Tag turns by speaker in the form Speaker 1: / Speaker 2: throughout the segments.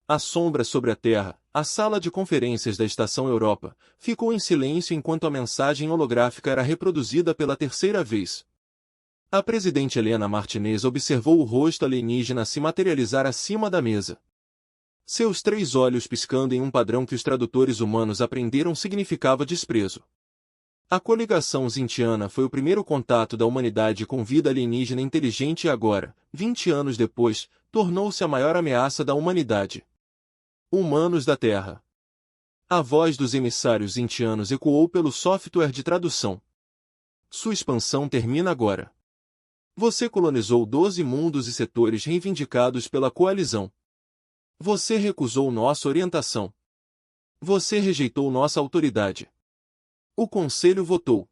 Speaker 1: A sombra sobre a Terra, a sala de conferências da Estação Europa, ficou em silêncio enquanto a mensagem holográfica era reproduzida pela terceira vez. A presidente Helena Martinez observou o rosto alienígena se materializar acima da mesa. Seus 3 olhos piscando em um padrão que os tradutores humanos aprenderam significava desprezo. A coligação zintiana foi o primeiro contato da humanidade com vida alienígena inteligente e agora, 20 anos depois, tornou-se a maior ameaça da humanidade. Humanos da Terra. A voz dos emissários zintianos ecoou pelo software de tradução. Sua expansão termina agora. Você colonizou 12 mundos e setores reivindicados pela coalizão. Você recusou nossa orientação. Você rejeitou nossa autoridade. O Conselho votou.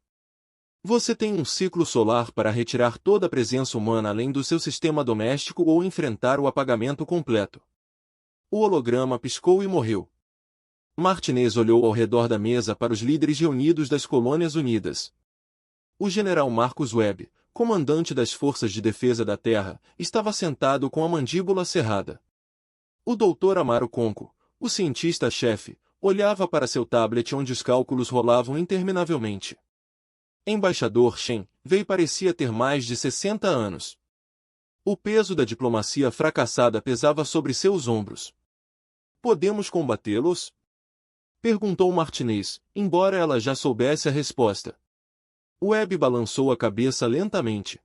Speaker 1: Você tem um ciclo solar para retirar toda a presença humana além do seu sistema doméstico ou enfrentar o apagamento completo. O holograma piscou e morreu. Martinez olhou ao redor da mesa para os líderes reunidos das Colônias Unidas. O general Marcus Webb, comandante das Forças de Defesa da Terra, estava sentado com a mandíbula cerrada. O Dr. Amaro Conco, o cientista-chefe, olhava para seu tablet onde os cálculos rolavam interminavelmente. Embaixador Shen Wei parecia ter mais de 60 anos. O peso da diplomacia fracassada pesava sobre seus ombros. Podemos combatê-los? Perguntou Martinez, embora ela já soubesse a resposta. Webb balançou a cabeça lentamente.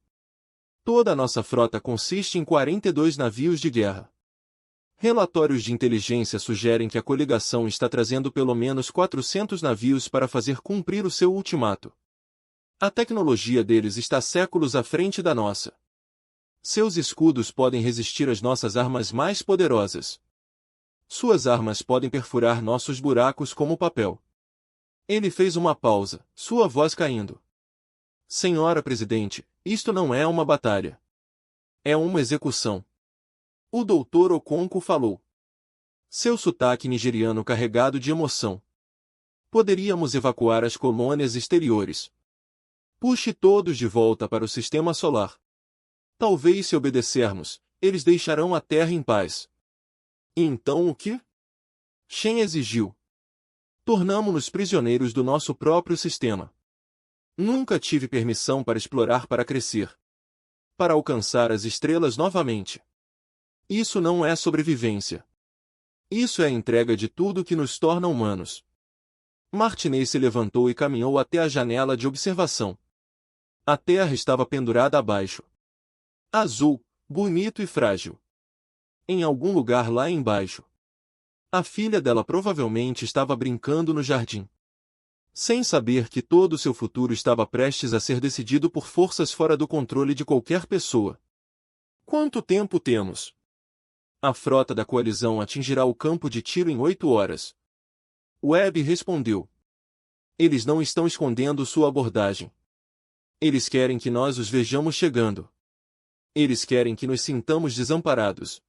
Speaker 1: Toda a nossa frota consiste em 42 navios de guerra. Relatórios de inteligência sugerem que a coligação está trazendo pelo menos 400 navios para fazer cumprir o seu ultimato. A tecnologia deles está séculos à frente da nossa. Seus escudos podem resistir às nossas armas mais poderosas. Suas armas podem perfurar nossos buracos como papel. Ele fez uma pausa, sua voz caindo. Senhora Presidente, isto não é uma batalha. É uma execução. O Dr. Okonkwo falou. Seu sotaque nigeriano carregado de emoção. Poderíamos evacuar as colônias exteriores. Puxe todos de volta para o sistema solar. Talvez se obedecermos, eles deixarão a Terra em paz. E então o que? Shen exigiu. Tornamo-nos prisioneiros do nosso próprio sistema. Nunca tive permissão para explorar para crescer. Para alcançar as estrelas novamente. Isso não é sobrevivência. Isso é a entrega de tudo que nos torna humanos. Martinez se levantou e caminhou até a janela de observação. A Terra estava pendurada abaixo. Azul, bonito e frágil. Em algum lugar lá embaixo. A filha dela provavelmente estava brincando no jardim. Sem saber que todo o seu futuro estava prestes a ser decidido por forças fora do controle de qualquer pessoa. Quanto tempo temos? A frota da coalizão atingirá o campo de tiro em 8 horas. Webb respondeu. Eles não estão escondendo sua abordagem. Eles querem que nós os vejamos chegando. Eles querem que nos sintamos desamparados.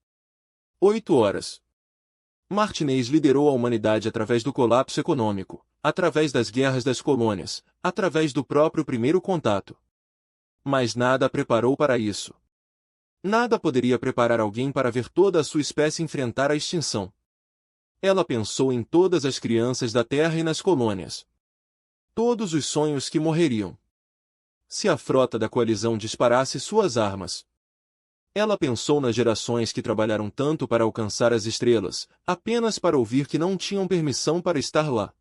Speaker 1: 8 horas. Martinez liderou a humanidade através do colapso econômico, através das guerras das colônias, através do próprio primeiro contato. Mas nada a preparou para isso. Nada poderia preparar alguém para ver toda a sua espécie enfrentar a extinção. Ela pensou em todas as crianças da Terra e nas colônias. Todos os sonhos que morreriam. Se a frota da coalizão disparasse suas armas. Ela pensou nas gerações que trabalharam tanto para alcançar as estrelas, apenas para ouvir que não tinham permissão para estar lá.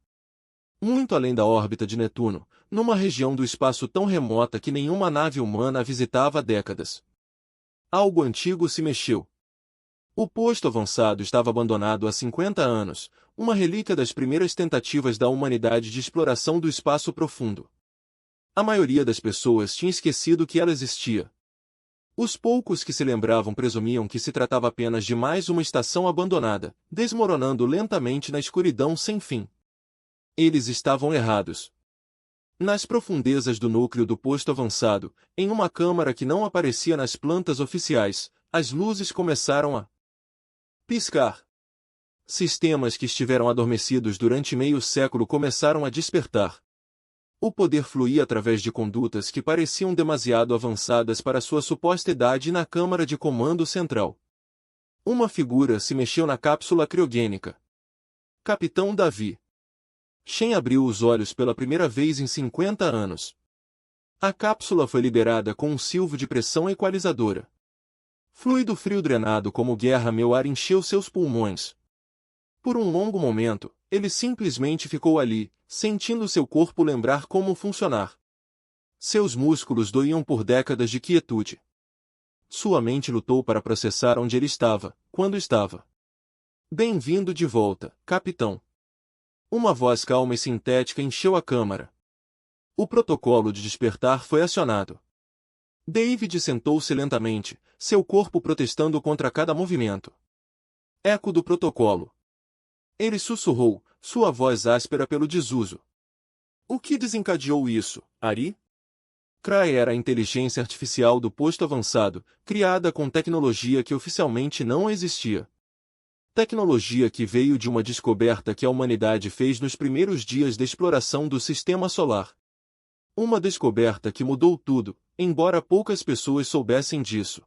Speaker 1: Muito além da órbita de Netuno, numa região do espaço tão remota que nenhuma nave humana a visitava há décadas. Algo antigo se mexeu. O posto avançado estava abandonado há 50 anos, uma relíquia das primeiras tentativas da humanidade de exploração do espaço profundo. A maioria das pessoas tinha esquecido que ela existia. Os poucos que se lembravam presumiam que se tratava apenas de mais uma estação abandonada, desmoronando lentamente na escuridão sem fim. Eles estavam errados. Nas profundezas do núcleo do posto avançado, em uma câmara que não aparecia nas plantas oficiais, as luzes começaram a piscar. Sistemas que estiveram adormecidos durante meio século começaram a despertar. O poder fluía através de condutas que pareciam demasiado avançadas para sua suposta idade na câmara de comando central. Uma figura se mexeu na cápsula criogênica. Capitão Davi. Shen abriu os olhos pela primeira vez em 50 anos. A cápsula foi liberada com um silvo de pressão equalizadora. Fluido frio drenado como guerra, meu ar encheu seus pulmões. Por um longo momento, ele simplesmente ficou ali, sentindo seu corpo lembrar como funcionar. Seus músculos doíam por décadas de quietude. Sua mente lutou para processar onde ele estava, quando estava. Bem-vindo de volta, capitão. Uma voz calma e sintética encheu a câmara. O protocolo de despertar foi acionado. David sentou-se lentamente, seu corpo protestando contra cada movimento. Eco do protocolo. Ele sussurrou, sua voz áspera pelo desuso. O que desencadeou isso, Ari? Cry era a inteligência artificial do posto avançado, criada com tecnologia que oficialmente não existia. Tecnologia que veio de uma descoberta que a humanidade fez nos primeiros dias de exploração do sistema solar. Uma descoberta que mudou tudo, embora poucas pessoas soubessem disso.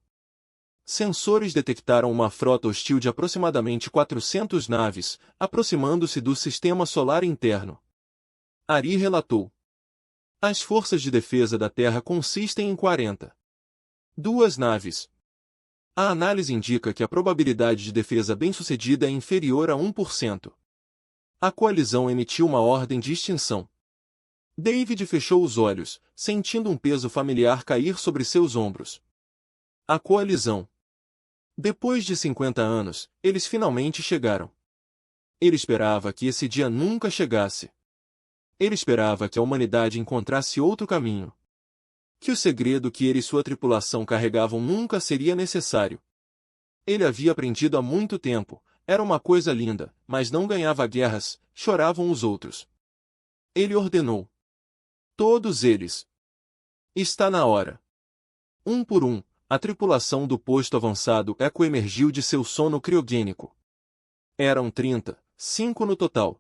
Speaker 1: Sensores detectaram uma frota hostil de aproximadamente 400 naves, aproximando-se do sistema solar interno. Ari relatou. As forças de defesa da Terra consistem em 42 naves. A análise indica que a probabilidade de defesa bem-sucedida é inferior a 1%. A coalizão emitiu uma ordem de extinção. David fechou os olhos, sentindo um peso familiar cair sobre seus ombros. A coalizão. Depois de 50 anos, eles finalmente chegaram. Ele esperava que esse dia nunca chegasse. Ele esperava que a humanidade encontrasse outro caminho. Que o segredo que ele e sua tripulação carregavam nunca seria necessário. Ele havia aprendido há muito tempo, era uma coisa linda, mas não ganhava guerras, choravam os outros. Ele ordenou. Todos eles. Está na hora. Um por um, a tripulação do posto avançado Eco emergiu de seu sono criogênico. Eram 35 no total.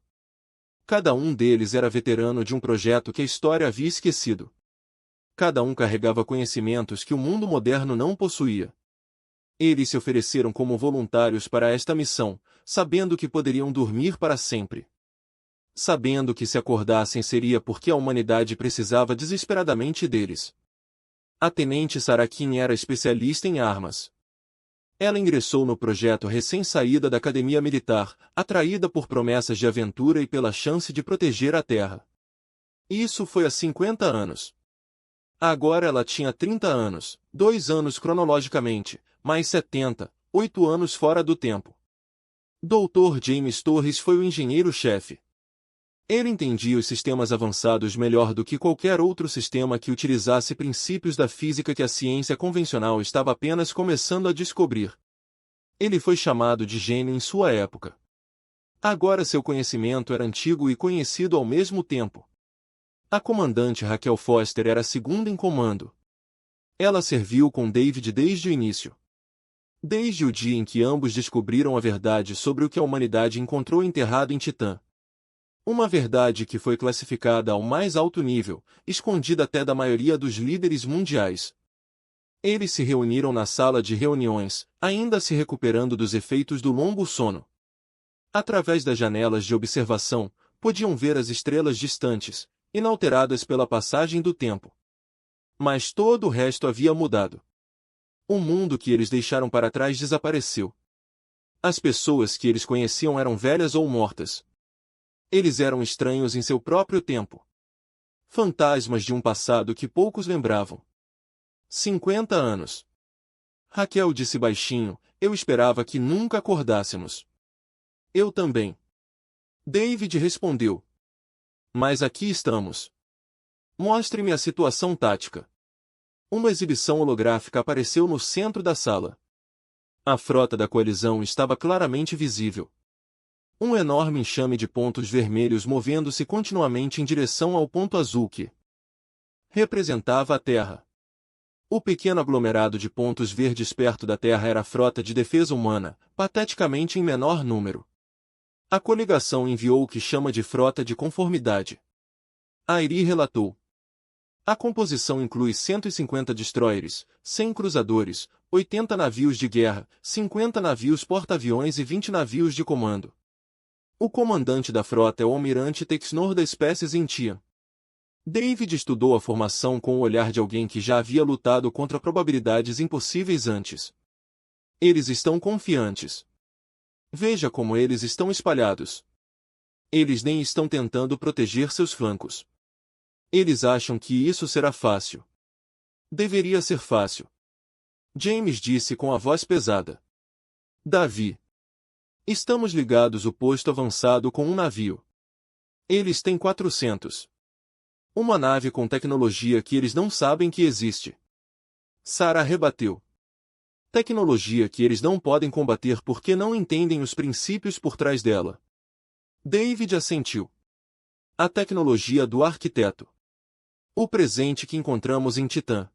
Speaker 1: Cada um deles era veterano de um projeto que a história havia esquecido. Cada um carregava conhecimentos que o mundo moderno não possuía. Eles se ofereceram como voluntários para esta missão, sabendo que poderiam dormir para sempre. Sabendo que se acordassem seria porque a humanidade precisava desesperadamente deles. A tenente Sarakin era especialista em armas. Ela ingressou no projeto recém-saída da academia militar, atraída por promessas de aventura e pela chance de proteger a Terra. Isso foi há 50 anos. Agora ela tinha 30 anos, 2 anos cronologicamente, mais 70, 8 anos fora do tempo. Dr. James Torres foi o engenheiro-chefe. Ele entendia os sistemas avançados melhor do que qualquer outro sistema que utilizasse princípios da física que a ciência convencional estava apenas começando a descobrir. Ele foi chamado de gênio em sua época. Agora seu conhecimento era antigo e conhecido ao mesmo tempo. A comandante Raquel Foster era a segunda em comando. Ela serviu com David desde o início. Desde o dia em que ambos descobriram a verdade sobre o que a humanidade encontrou enterrado em Titã. Uma verdade que foi classificada ao mais alto nível, escondida até da maioria dos líderes mundiais. Eles se reuniram na sala de reuniões, ainda se recuperando dos efeitos do longo sono. Através das janelas de observação, podiam ver as estrelas distantes, inalteradas pela passagem do tempo. Mas todo o resto havia mudado. O mundo que eles deixaram para trás desapareceu. As pessoas que eles conheciam eram velhas ou mortas. Eles eram estranhos em seu próprio tempo. Fantasmas de um passado que poucos lembravam. 50 anos. Raquel disse baixinho, eu esperava que nunca acordássemos. Eu também. David respondeu. Mas aqui estamos. Mostre-me a situação tática. Uma exibição holográfica apareceu no centro da sala. A frota da coalizão estava claramente visível. Um enorme enxame de pontos vermelhos movendo-se continuamente em direção ao ponto azul que representava a Terra. O pequeno aglomerado de pontos verdes perto da Terra era a frota de defesa humana, pateticamente em menor número. A coligação enviou o que chama de frota de conformidade. Airi relatou. A composição inclui 150 destroyers, 100 cruzadores, 80 navios de guerra, 50 navios porta-aviões e 20 navios de comando. O comandante da frota é o almirante Texnor da espécie Zentia. David estudou a formação com o olhar de alguém que já havia lutado contra probabilidades impossíveis antes. Eles estão confiantes. Veja como eles estão espalhados. Eles nem estão tentando proteger seus flancos. Eles acham que isso será fácil. Deveria ser fácil. James disse com a voz pesada. Davi. Estamos ligados o posto avançado com um navio. Eles têm 400. Uma nave com tecnologia que eles não sabem que existe. Sarah rebateu. Tecnologia que eles não podem combater porque não entendem os princípios por trás dela. David assentiu. A tecnologia do arquiteto. O presente que encontramos em Titã.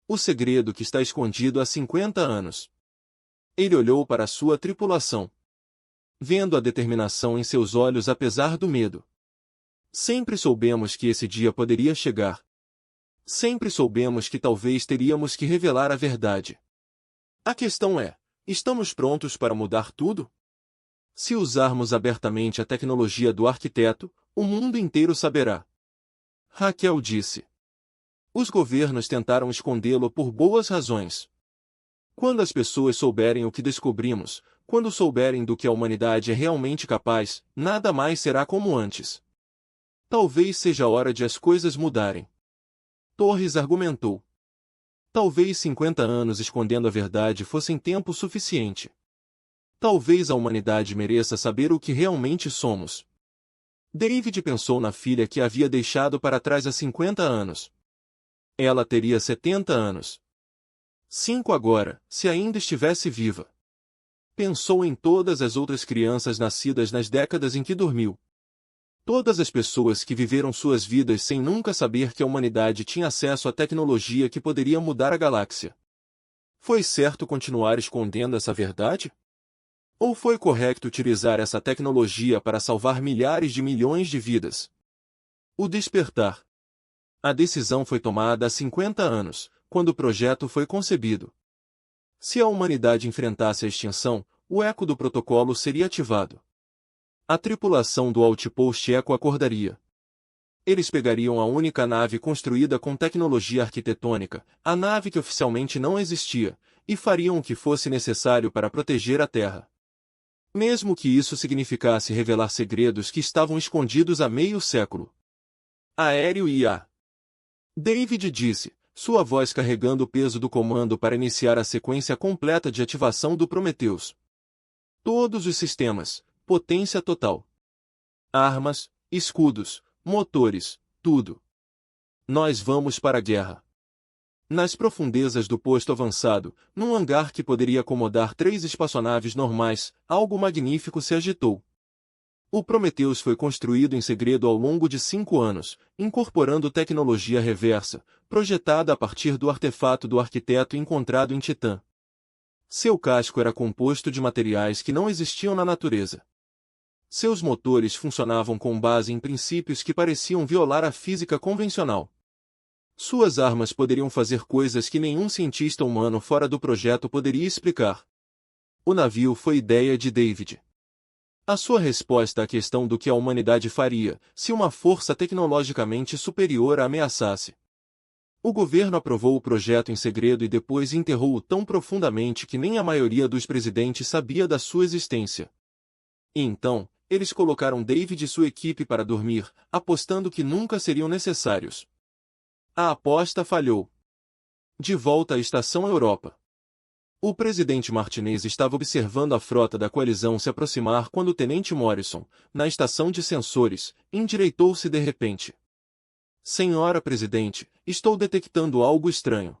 Speaker 1: O segredo que está escondido há 50 anos. Ele olhou para a sua tripulação. Vendo a determinação em seus olhos apesar do medo. Sempre soubemos que esse dia poderia chegar. Sempre soubemos que talvez teríamos que revelar a verdade. A questão é, estamos prontos para mudar tudo? Se usarmos abertamente a tecnologia do arquiteto, o mundo inteiro saberá. Raquel disse. Os governos tentaram escondê-lo por boas razões. Quando as pessoas souberem o que descobrimos, quando souberem do que a humanidade é realmente capaz, nada mais será como antes. Talvez seja a hora de as coisas mudarem. Torres argumentou. Talvez 50 anos escondendo a verdade fossem tempo suficiente. Talvez a humanidade mereça saber o que realmente somos. David pensou na filha que havia deixado para trás há 50 anos. Ela teria 70 anos. 5 agora, se ainda estivesse viva. Pensou em todas as outras crianças nascidas nas décadas em que dormiu. Todas as pessoas que viveram suas vidas sem nunca saber que a humanidade tinha acesso à tecnologia que poderia mudar a galáxia. Foi certo continuar escondendo essa verdade? Ou foi correto utilizar essa tecnologia para salvar milhares de milhões de vidas? O despertar. A decisão foi tomada há 50 anos, quando o projeto foi concebido. Se a humanidade enfrentasse a extinção, o eco do protocolo seria ativado. A tripulação do Outpost Echo acordaria. Eles pegariam a única nave construída com tecnologia arquitetônica, a nave que oficialmente não existia, e fariam o que fosse necessário para proteger a Terra. Mesmo que isso significasse revelar segredos que estavam escondidos há meio século. Aéreo IA. David disse, sua voz carregando o peso do comando para iniciar a sequência completa de ativação do Prometheus. Todos os sistemas, potência total. Armas, escudos, motores, tudo. Nós vamos para a guerra. Nas profundezas do posto avançado, num hangar que poderia acomodar 3 espaçonaves normais, algo magnífico se agitou. O Prometheus foi construído em segredo ao longo de 5 anos, incorporando tecnologia reversa, projetada a partir do artefato do arquiteto encontrado em Titã. Seu casco era composto de materiais que não existiam na natureza. Seus motores funcionavam com base em princípios que pareciam violar a física convencional. Suas armas poderiam fazer coisas que nenhum cientista humano fora do projeto poderia explicar. O navio foi ideia de David. A sua resposta à questão do que a humanidade faria, se uma força tecnologicamente superior a ameaçasse. O governo aprovou o projeto em segredo e depois enterrou-o tão profundamente que nem a maioria dos presidentes sabia da sua existência. E então, eles colocaram David e sua equipe para dormir, apostando que nunca seriam necessários. A aposta falhou. De volta à Estação Europa. O presidente Martinez estava observando a frota da coalizão se aproximar quando o tenente Morrison, na estação de sensores, endireitou-se de repente. Senhora Presidente, estou detectando algo estranho.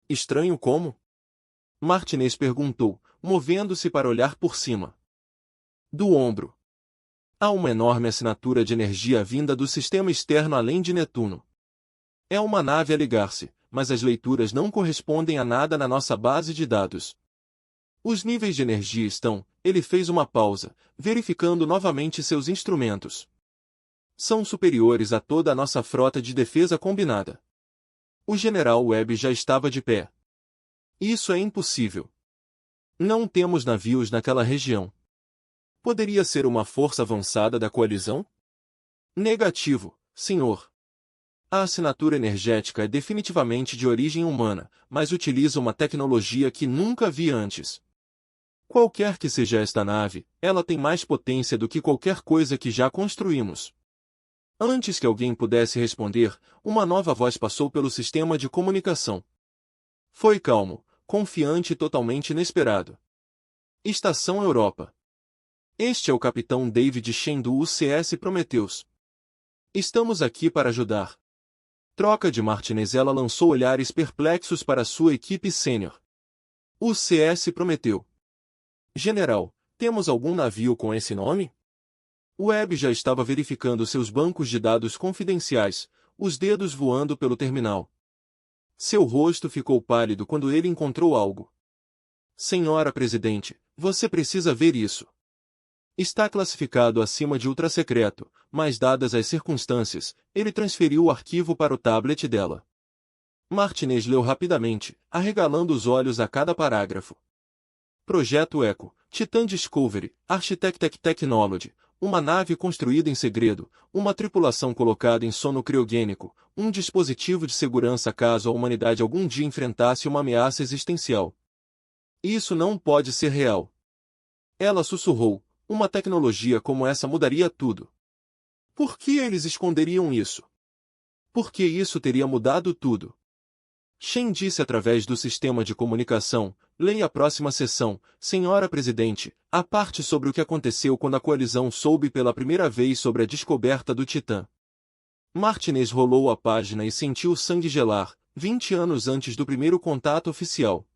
Speaker 1: Estranho como? Martinez perguntou, movendo-se para olhar por cima. Do ombro. Há uma enorme assinatura de energia vinda do sistema externo além de Netuno. É uma nave a ligar-se, mas as leituras não correspondem a nada na nossa base de dados. Os níveis de energia estão, ele fez uma pausa, verificando novamente seus instrumentos. São superiores a toda a nossa frota de defesa combinada. O general Webb já estava de pé. Isso é impossível. Não temos navios naquela região. Poderia ser uma força avançada da coalizão? Negativo, senhor. A assinatura energética é definitivamente de origem humana, mas utiliza uma tecnologia que nunca vi antes. Qualquer que seja esta nave, ela tem mais potência do que qualquer coisa que já construímos. Antes que alguém pudesse responder, uma nova voz passou pelo sistema de comunicação. Foi calmo, confiante e totalmente inesperado. Estação Europa. Este é o capitão David Shen do UCS Prometheus. Estamos aqui para ajudar. Troca de Martinez. Ela lançou olhares perplexos para sua equipe sênior. UCS Prometeu. General, temos algum navio com esse nome? Webb já estava verificando seus bancos de dados confidenciais, os dedos voando pelo terminal. Seu rosto ficou pálido quando ele encontrou algo. Senhora Presidente, você precisa ver isso. Está classificado acima de ultrasecreto, mas dadas as circunstâncias, ele transferiu o arquivo para o tablet dela. Martinez leu rapidamente, arregalando os olhos a cada parágrafo. Projeto Echo, Titan Discovery, Architectec Technology, uma nave construída em segredo, uma tripulação colocada em sono criogênico, um dispositivo de segurança caso a humanidade algum dia enfrentasse uma ameaça existencial. Isso não pode ser real. Ela sussurrou, uma tecnologia como essa mudaria tudo. Por que eles esconderiam isso? Por que isso teria mudado tudo? Shen disse através do sistema de comunicação, leia a próxima sessão, Senhora Presidente, a parte sobre o que aconteceu quando a coalizão soube pela primeira vez sobre a descoberta do Titã. Martinez rolou a página e sentiu o sangue gelar, 20 anos antes do primeiro contato oficial.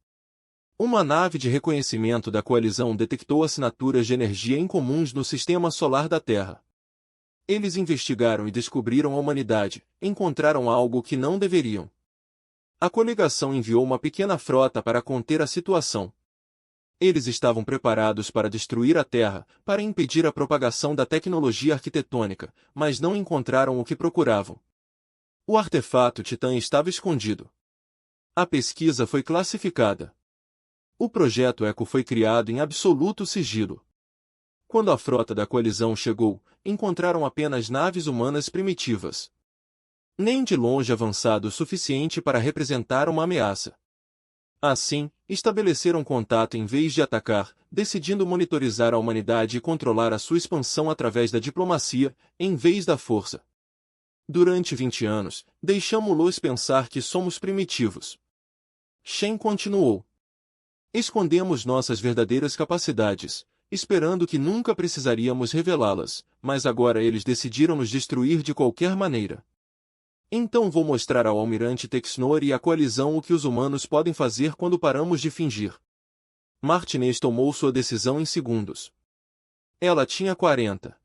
Speaker 1: Uma nave de reconhecimento da coalizão detectou assinaturas de energia incomuns no sistema solar da Terra. Eles investigaram e descobriram a humanidade, encontraram algo que não deveriam. A coligação enviou uma pequena frota para conter a situação. Eles estavam preparados para destruir a Terra, para impedir a propagação da tecnologia arquitetônica, mas não encontraram o que procuravam. O artefato Titã estava escondido. A pesquisa foi classificada. O projeto Echo foi criado em absoluto sigilo. Quando a frota da coalizão chegou, encontraram apenas naves humanas primitivas. Nem de longe avançado o suficiente para representar uma ameaça. Assim, estabeleceram contato em vez de atacar, decidindo monitorizar a humanidade e controlar a sua expansão através da diplomacia, em vez da força. Durante 20 anos, deixamos-los pensar que somos primitivos. Shen continuou. Escondemos nossas verdadeiras capacidades, esperando que nunca precisaríamos revelá-las, mas agora eles decidiram nos destruir de qualquer maneira. Então vou mostrar ao almirante Texnor e à coalizão o que os humanos podem fazer quando paramos de fingir. Martinez tomou sua decisão em segundos. Ela tinha 40.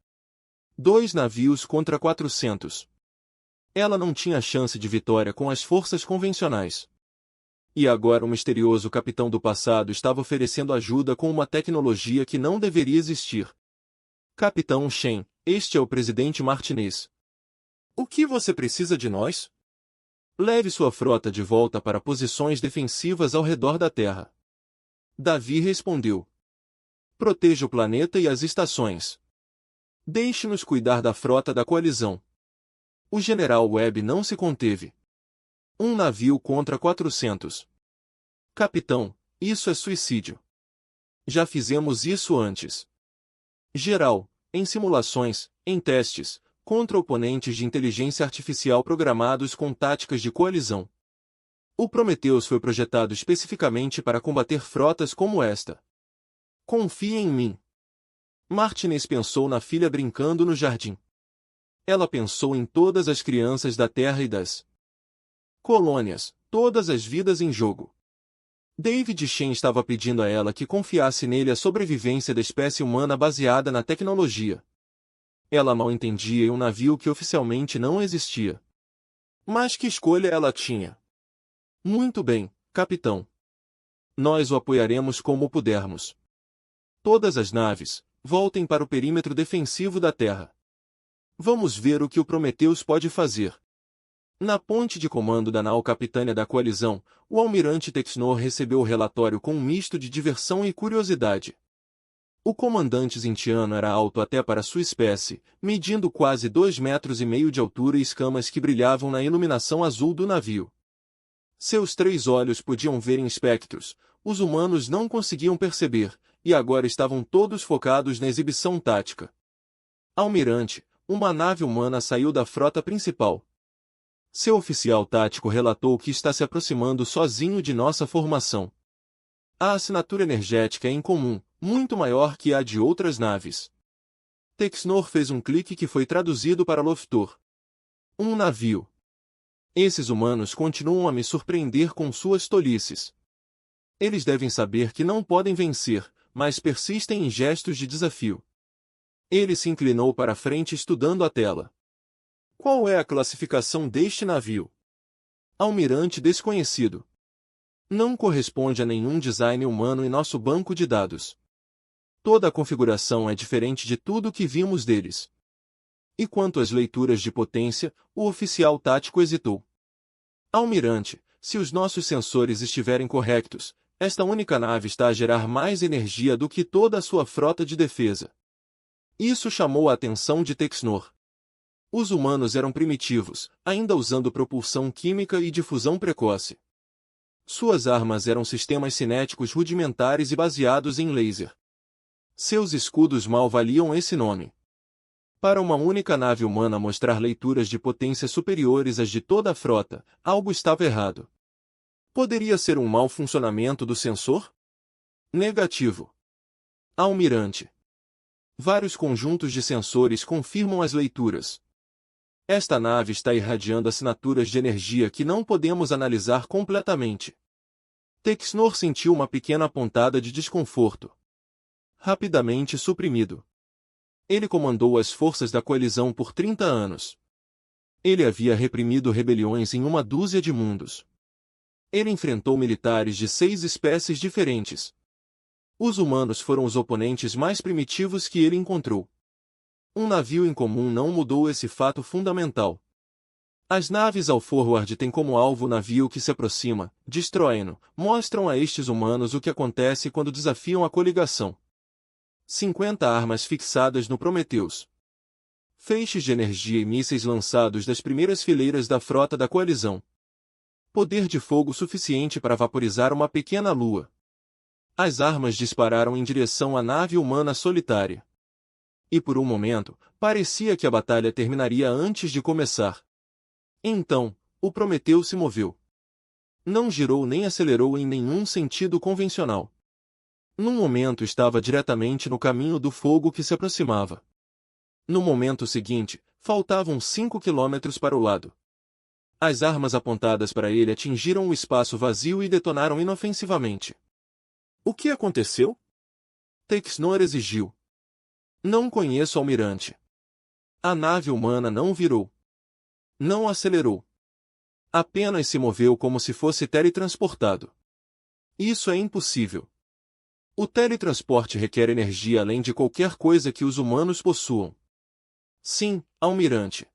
Speaker 1: 2 navios contra 400. Ela não tinha chance de vitória com as forças convencionais. E agora o misterioso capitão do passado estava oferecendo ajuda com uma tecnologia que não deveria existir. Capitão Shen, este é o presidente Martinez. O que você precisa de nós? Leve sua frota de volta para posições defensivas ao redor da Terra. Davi respondeu. Proteja o planeta e as estações. Deixe-nos cuidar da frota da coalizão. O general Webb não se conteve. Um navio contra 400. Capitão, isso é suicídio. Já fizemos isso antes. Geral, em simulações, em testes, contra oponentes de inteligência artificial programados com táticas de coalizão. O Prometheus foi projetado especificamente para combater frotas como esta. Confie em mim. Martinez pensou na filha brincando no jardim. Ela pensou em todas as crianças da Terra e das colônias, todas as vidas em jogo. David Shen estava pedindo a ela que confiasse nele a sobrevivência da espécie humana baseada na tecnologia. Ela mal entendia em um navio que oficialmente não existia. Mas que escolha ela tinha? Muito bem, capitão. Nós o apoiaremos como pudermos. Todas as naves, voltem para o perímetro defensivo da Terra. Vamos ver o que o Prometheus pode fazer. Na ponte de comando da nau capitânia da coalizão, o almirante Texnor recebeu o relatório com um misto de diversão e curiosidade. O comandante zintiano era alto até para sua espécie, medindo quase 2,5 metros de altura e escamas que brilhavam na iluminação azul do navio. Seus 3 olhos podiam ver em espectros, os humanos não conseguiam perceber, e agora estavam todos focados na exibição tática. Almirante, uma nave humana saiu da frota principal. Seu oficial tático relatou que está se aproximando sozinho de nossa formação. A assinatura energética é incomum, muito maior que a de outras naves. Texnor fez um clique que foi traduzido para Loftor. Um navio. Esses humanos continuam a me surpreender com suas tolices. Eles devem saber que não podem vencer, mas persistem em gestos de desafio. Ele se inclinou para a frente estudando a tela. Qual é a classificação deste navio? Almirante desconhecido. Não corresponde a nenhum design humano em nosso banco de dados. Toda a configuração é diferente de tudo que vimos deles. E quanto às leituras de potência, o oficial tático hesitou. Almirante, se os nossos sensores estiverem corretos, esta única nave está a gerar mais energia do que toda a sua frota de defesa. Isso chamou a atenção de Texnor. Os humanos eram primitivos, ainda usando propulsão química e difusão precoce. Suas armas eram sistemas cinéticos rudimentares e baseados em laser. Seus escudos mal valiam esse nome. Para uma única nave humana mostrar leituras de potência superiores às de toda a frota, algo estava errado. Poderia ser um mau funcionamento do sensor? Negativo. Almirante. Vários conjuntos de sensores confirmam as leituras. Esta nave está irradiando assinaturas de energia que não podemos analisar completamente. Texnor sentiu uma pequena pontada de desconforto. Rapidamente suprimido. Ele comandou as forças da coalizão por 30 anos. Ele havia reprimido rebeliões em uma dúzia de mundos. Ele enfrentou militares de 6 espécies diferentes. Os humanos foram os oponentes mais primitivos que ele encontrou. Um navio incomum não mudou esse fato fundamental. As naves Alforward têm como alvo o navio que se aproxima, destroem-no, mostram a estes humanos o que acontece quando desafiam a coligação. 50 armas fixadas no Prometheus. Feixes de energia e mísseis lançados das primeiras fileiras da frota da coalizão. Poder de fogo suficiente para vaporizar uma pequena lua. As armas dispararam em direção à nave humana solitária. E por um momento, parecia que a batalha terminaria antes de começar. Então, o Prometeu se moveu. Não girou nem acelerou em nenhum sentido convencional. Num momento estava diretamente no caminho do fogo que se aproximava. No momento seguinte, faltavam 5 quilômetros para o lado. As armas apontadas para ele atingiram o espaço vazio e detonaram inofensivamente. O que aconteceu? Texnor exigiu. Não conheço, almirante. A nave humana não virou. Não acelerou. Apenas se moveu como se fosse teletransportado. Isso é impossível. O teletransporte requer energia além de qualquer coisa que os humanos possuam. Sim, almirante.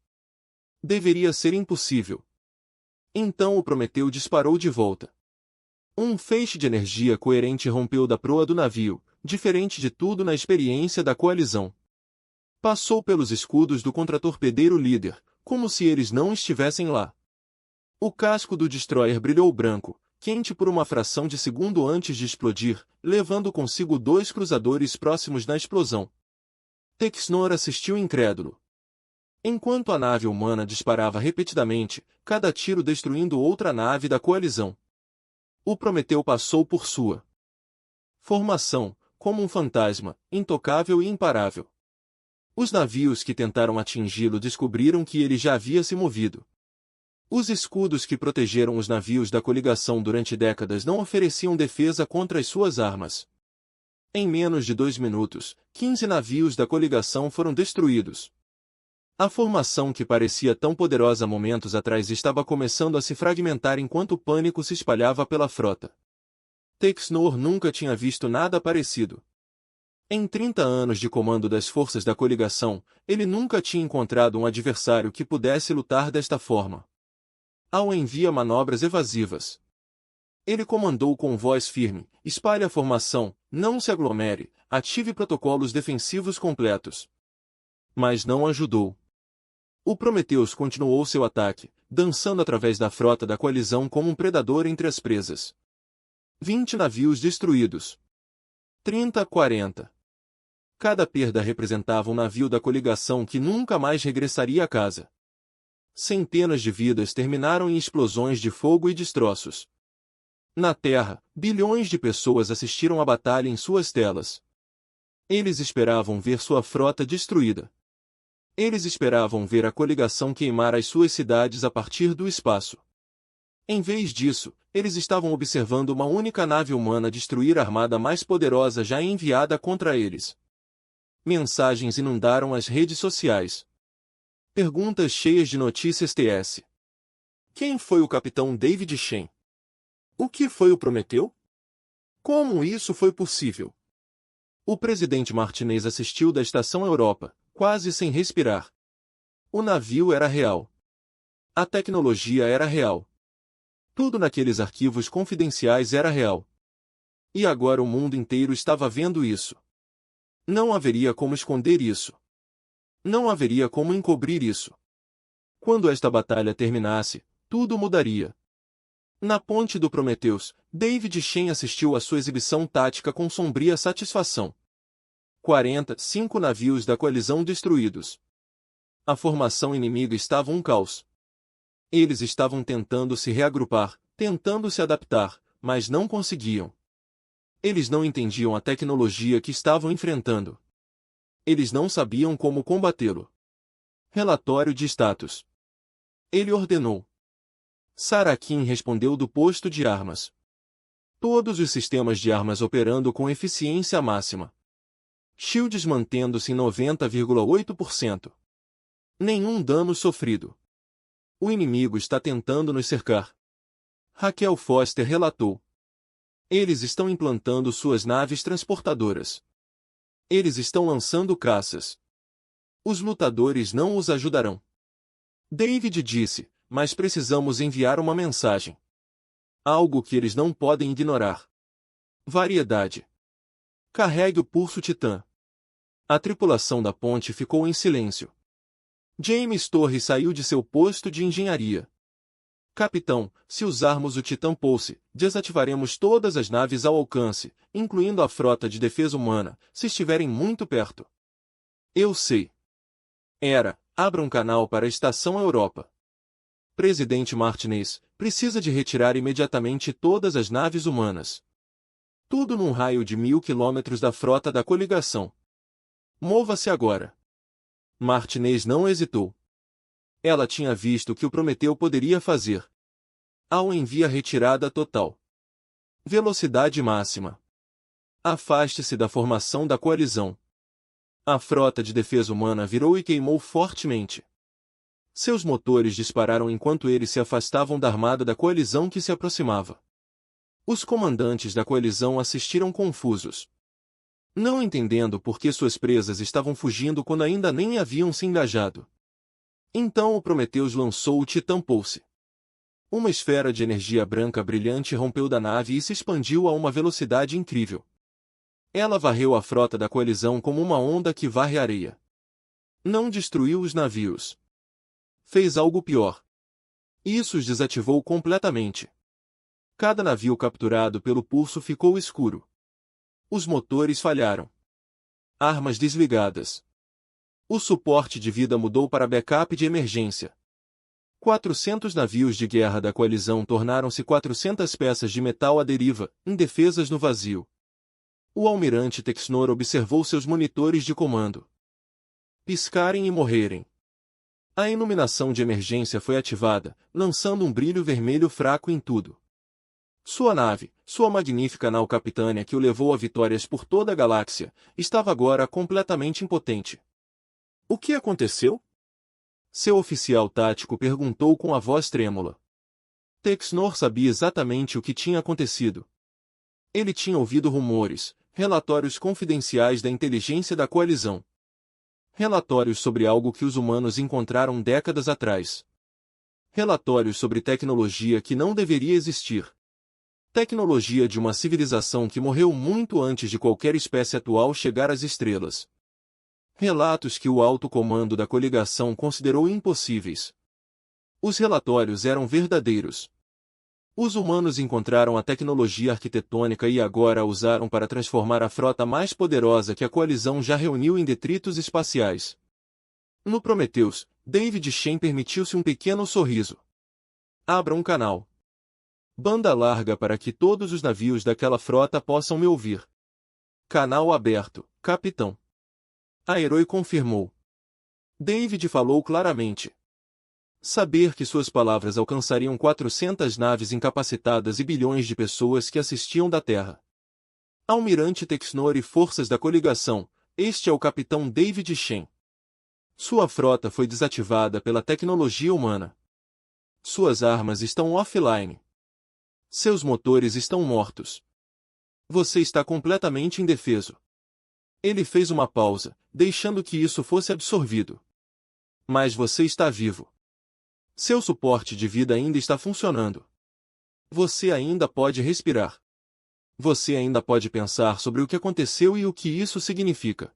Speaker 1: Deveria ser impossível. Então o Prometeu disparou de volta. Um feixe de energia coerente rompeu da proa do navio, diferente de tudo na experiência da coalizão. Passou pelos escudos do contratorpedeiro líder, como se eles não estivessem lá. O casco do destroyer brilhou branco, quente por uma fração de segundo antes de explodir, levando consigo 2 cruzadores próximos na explosão. Texnor assistiu incrédulo. Enquanto a nave humana disparava repetidamente, cada tiro destruindo outra nave da coalizão. O Prometeu passou por sua formação, como um fantasma, intocável e imparável. Os navios que tentaram atingi-lo descobriram que ele já havia se movido. Os escudos que protegeram os navios da coligação durante décadas não ofereciam defesa contra as suas armas. Em menos de 2 minutos, 15 navios da coligação foram destruídos. A formação que parecia tão poderosa momentos atrás estava começando a se fragmentar enquanto o pânico se espalhava pela frota. Texnor nunca tinha visto nada parecido. Em 30 anos de comando das forças da coligação, ele nunca tinha encontrado um adversário que pudesse lutar desta forma. Ao envia manobras evasivas. Ele comandou com voz firme: espalhe a formação, não se aglomere, ative protocolos defensivos completos. Mas não ajudou. O Prometheus continuou seu ataque, dançando através da frota da coalizão como um predador entre as presas. 20 navios destruídos. 30 a 40. Cada perda representava um navio da coligação que nunca mais regressaria a casa. Centenas de vidas terminaram em explosões de fogo e destroços. Na Terra, bilhões de pessoas assistiram à batalha em suas telas. Eles esperavam ver sua frota destruída. Eles esperavam ver a coligação queimar as suas cidades a partir do espaço. Em vez disso, eles estavam observando uma única nave humana destruir a armada mais poderosa já enviada contra eles. Mensagens inundaram as redes sociais. Perguntas cheias de notícias TS. Quem foi o capitão David Shen? O que foi o Prometeu? Como isso foi possível? O presidente Martinez assistiu da Estação Europa, quase sem respirar. O navio era real. A tecnologia era real. Tudo naqueles arquivos confidenciais era real. E agora o mundo inteiro estava vendo isso. Não haveria como esconder isso. Não haveria como encobrir isso. Quando esta batalha terminasse, tudo mudaria. Na ponte do Prometheus, David Shen assistiu à sua exibição tática com sombria satisfação. 45 navios da coalizão destruídos. A formação inimiga estava um caos. Eles estavam tentando se reagrupar, tentando se adaptar, mas não conseguiam. Eles não entendiam a tecnologia que estavam enfrentando. Eles não sabiam como combatê-lo. Relatório de status. Ele ordenou. Sarakin respondeu do posto de armas. Todos os sistemas de armas operando com eficiência máxima. Shields mantendo-se em 90,8%. Nenhum dano sofrido. O inimigo está tentando nos cercar. Raquel Foster relatou. Eles estão implantando suas naves transportadoras. Eles estão lançando caças. Os lutadores não os ajudarão. David disse, mas precisamos enviar uma mensagem. Algo que eles não podem ignorar. Variedade. Carregue o pulso Titã. A tripulação da ponte ficou em silêncio. James Torre saiu de seu posto de engenharia. Capitão, se usarmos o Titã Pulse, desativaremos todas as naves ao alcance, incluindo a frota de defesa humana, se estiverem muito perto. Eu sei. Abra um canal para a Estação Europa. Presidente Martinez, precisa de retirar imediatamente todas as naves humanas. Tudo num raio de 1000 quilômetros da frota da coligação. Mova-se agora. Martinez não hesitou. Ela tinha visto o que o Prometeu poderia fazer. Ao envia retirada total. Velocidade máxima. Afaste-se da formação da coalizão. A frota de defesa humana virou e queimou fortemente. Seus motores dispararam enquanto eles se afastavam da armada da coalizão que se aproximava. Os comandantes da coalizão assistiram confusos. Não entendendo por que suas presas estavam fugindo quando ainda nem haviam se engajado. Então o Prometheus lançou o Titã Pulse. Uma esfera de energia branca brilhante rompeu da nave e se expandiu a uma velocidade incrível. Ela varreu a frota da coalizão como uma onda que varre areia. Não destruiu os navios. Fez algo pior. Isso os desativou completamente. Cada navio capturado pelo pulso ficou escuro. Os motores falharam. Armas desligadas. O suporte de vida mudou para backup de emergência. 400 navios de guerra da coalizão tornaram-se 400 peças de metal à deriva, indefesas no vazio. O almirante Texnor observou seus monitores de comando piscarem e morrerem. A iluminação de emergência foi ativada, lançando um brilho vermelho fraco em tudo. Sua nave, sua magnífica nau capitânia que o levou a vitórias por toda a galáxia, estava agora completamente impotente. O que aconteceu? Seu oficial tático perguntou com a voz trêmula. Texnor sabia exatamente o que tinha acontecido. Ele tinha ouvido rumores, Relatórios confidenciais da inteligência da coalizão. Relatórios sobre algo que os humanos encontraram décadas atrás. Relatórios sobre tecnologia que não deveria existir. Tecnologia de uma civilização que morreu muito antes de qualquer espécie atual chegar às estrelas. Relatos que o alto comando da coligação considerou impossíveis. Os relatórios eram verdadeiros. Os humanos encontraram a tecnologia arquitetônica e agora a usaram para transformar a frota mais poderosa que a coalizão já reuniu em detritos espaciais. No Prometheus, David Shen permitiu-se um pequeno sorriso. Abra um canal. Banda larga para que todos os navios daquela frota possam me ouvir. Canal aberto, capitão. A Herói confirmou. David falou claramente. Saber que suas palavras alcançariam 400 naves incapacitadas e bilhões de pessoas que assistiam da Terra. Almirante Texnor e forças da coligação, este é o capitão David Shen. Sua frota foi desativada pela tecnologia humana. Suas armas estão offline. Seus motores estão mortos. Você está completamente indefeso. Ele fez uma pausa, deixando que isso fosse absorvido. Mas você está vivo. Seu suporte de vida ainda está funcionando. Você ainda pode respirar. Você ainda pode pensar sobre o que aconteceu e o que isso significa.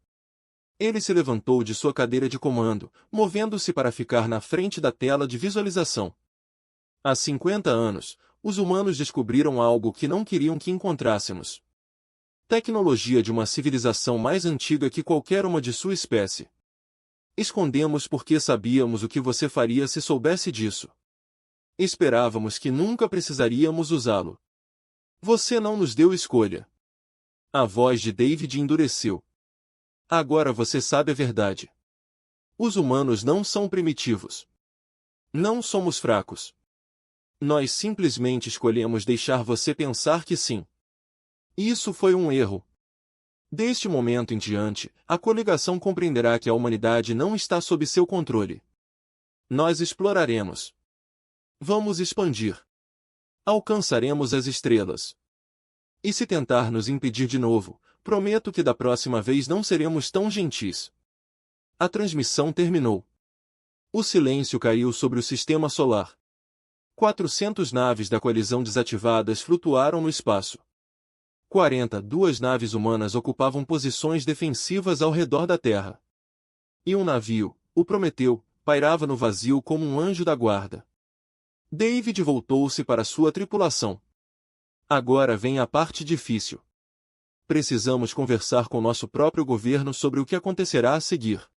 Speaker 1: Ele se levantou de sua cadeira de comando, movendo-se para ficar na frente da tela de visualização. Há 50 anos, os humanos descobriram algo que não queriam que encontrássemos. Tecnologia de uma civilização mais antiga que qualquer uma de sua espécie. Escondemos porque sabíamos o que você faria se soubesse disso. Esperávamos que nunca precisaríamos usá-lo. Você não nos deu escolha. A voz de David endureceu. Agora você sabe a verdade. Os humanos não são primitivos. Não somos fracos. Nós simplesmente escolhemos deixar você pensar que sim. Isso foi um erro. Deste momento em diante, a coligação compreenderá que a humanidade não está sob seu controle. Nós exploraremos. Vamos expandir. Alcançaremos as estrelas. E se tentar nos impedir de novo, prometo que da próxima vez não seremos tão gentis. A transmissão terminou. O silêncio caiu sobre o sistema solar. 400 naves da coalizão desativadas flutuaram no espaço. 42 naves humanas ocupavam posições defensivas ao redor da Terra. E um navio, o Prometeu, pairava no vazio como um anjo da guarda. David voltou-se para sua tripulação. Agora vem a parte difícil. Precisamos conversar com nosso próprio governo sobre o que acontecerá a seguir.